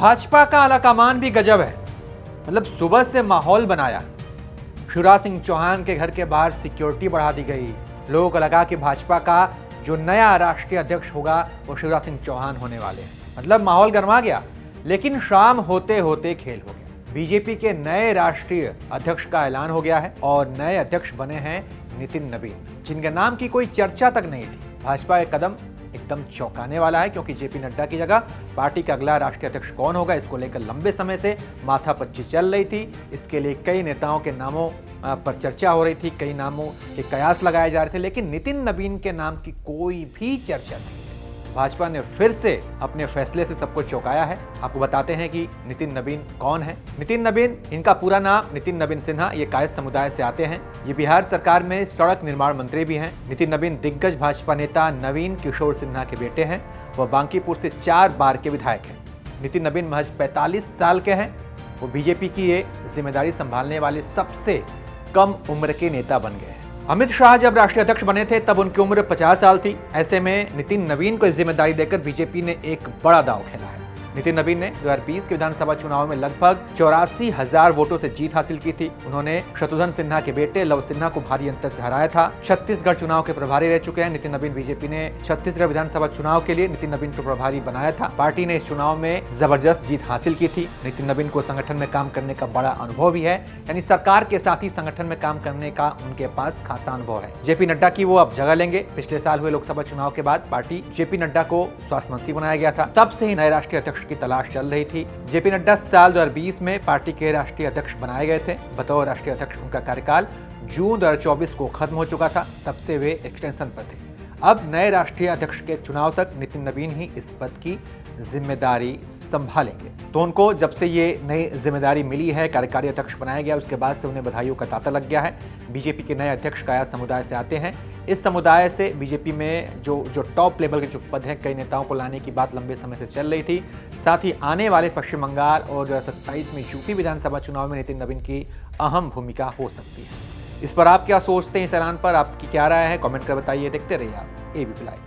भाजपा का आलाकमान भी गजब है। मतलब सुबह से माहौल बनाया। शिवराज सिंह चौहान के घर के बाहर सिक्योरिटी बढ़ा दी गई। लोगों को लगा कि भाजपा का जो नया राष्ट्रीय अध्यक्ष होगा वो शिवराज सिंह चौहान होने वाले हैं। मतलब माहौल गर्मा गया। लेकिन शाम होते होते खेल हो गया। बीजेपी के नए राष्ट्रीय अध्यक्ष का ऐलान हो गया है और नए अध्यक्ष बने हैं नितिन नवीन, जिनके नाम की कोई चर्चा तक नहीं थी। भाजपा का कदम एकदम चौंकाने वाला है, क्योंकि जेपी नड्डा की जगह पार्टी का अगला राष्ट्रीय अध्यक्ष कौन होगा, इसको लेकर लंबे समय से माथापच्ची चल रही थी। इसके लिए कई नेताओं के नामों पर चर्चा हो रही थी, कई नामों के कयास लगाए जा रहे थे, लेकिन नितिन नवीन के नाम की कोई भी चर्चा नहीं। भाजपा ने फिर से अपने फैसले से सबको चौंकाया है। आपको बताते हैं कि नितिन नवीन कौन है। नितिन नवीन, इनका पूरा नाम नितिन नवीन सिन्हा, ये कायस्थ समुदाय से आते हैं। ये बिहार सरकार में सड़क निर्माण मंत्री भी हैं। नितिन नवीन दिग्गज भाजपा नेता नवीन किशोर सिन्हा के बेटे हैं। वह बांकीपुर से 4 बार के विधायक हैं। नितिन नवीन महज 45 साल के हैं। वो बीजेपी की ये जिम्मेदारी संभालने वाले सबसे कम उम्र के नेता बन गए हैं। अमित शाह जब राष्ट्रीय अध्यक्ष बने थे तब उनकी उम्र 50 साल थी। ऐसे में नितिन नवीन को जिम्मेदारी देकर बीजेपी ने एक बड़ा दांव खेला है। नितिन नवीन ने 2020 के विधानसभा चुनाव में लगभग 84,000 वोटों से जीत हासिल की थी। उन्होंने शत्रुघ्न सिन्हा के बेटे लव सिन्हा को भारी अंतर से हराया था। छत्तीसगढ़ चुनाव के प्रभारी रह चुके हैं नितिन नवीन। बीजेपी ने छत्तीसगढ़ विधानसभा चुनाव के लिए नितिन नवीन को प्रभारी बनाया था। पार्टी ने इस चुनाव में जबरदस्त जीत हासिल की थी। नितिन नवीन को संगठन में काम करने का बड़ा अनुभव भी है, यानी सरकार के साथ ही संगठन में काम करने का उनके पास खासा अनुभव है। जेपी नड्डा की वो अब जगह लेंगे। पिछले साल हुए लोकसभा चुनाव के बाद पार्टी जेपी नड्डा को स्वास्थ्य मंत्री बनाया गया था। तब से ही नए राष्ट्रीय अध्यक्ष की तलाश चल रही थी। जेपी नड्डा साल 2020 में पार्टी के राष्ट्रीय अध्यक्ष बनाए गए थे। बतौर राष्ट्रीय अध्यक्ष उनका कार्यकाल जून 2024 को खत्म हो चुका था। तब से वे एक्सटेंशन पर थे। अब नए राष्ट्रीय अध्यक्ष के चुनाव तक नितिन नवीन ही इस पद की जिम्मेदारी संभालेंगे। तो उनको जब से ये नई जिम्मेदारी मिली है, कार्यकारी अध्यक्ष बनाया गया, उसके बाद से उन्हें बधाइयों का तांता लग गया है। बीजेपी के नए अध्यक्ष कायस्थ समुदाय से आते हैं। इस समुदाय से बीजेपी में जो टॉप लेवल के जो पद हैं, कई नेताओं को लाने की बात लंबे समय से चल रही थी। साथ ही आने वाले पश्चिम बंगाल और 2027 में यूपी विधानसभा चुनाव में नितिन नवीन की अहम भूमिका हो सकती है। इस पर आप क्या सोचते हैं? इस ऐलान पर आपकी क्या राय है? कमेंट कर बताइए। देखते रहिए आप एबीपी लाइव।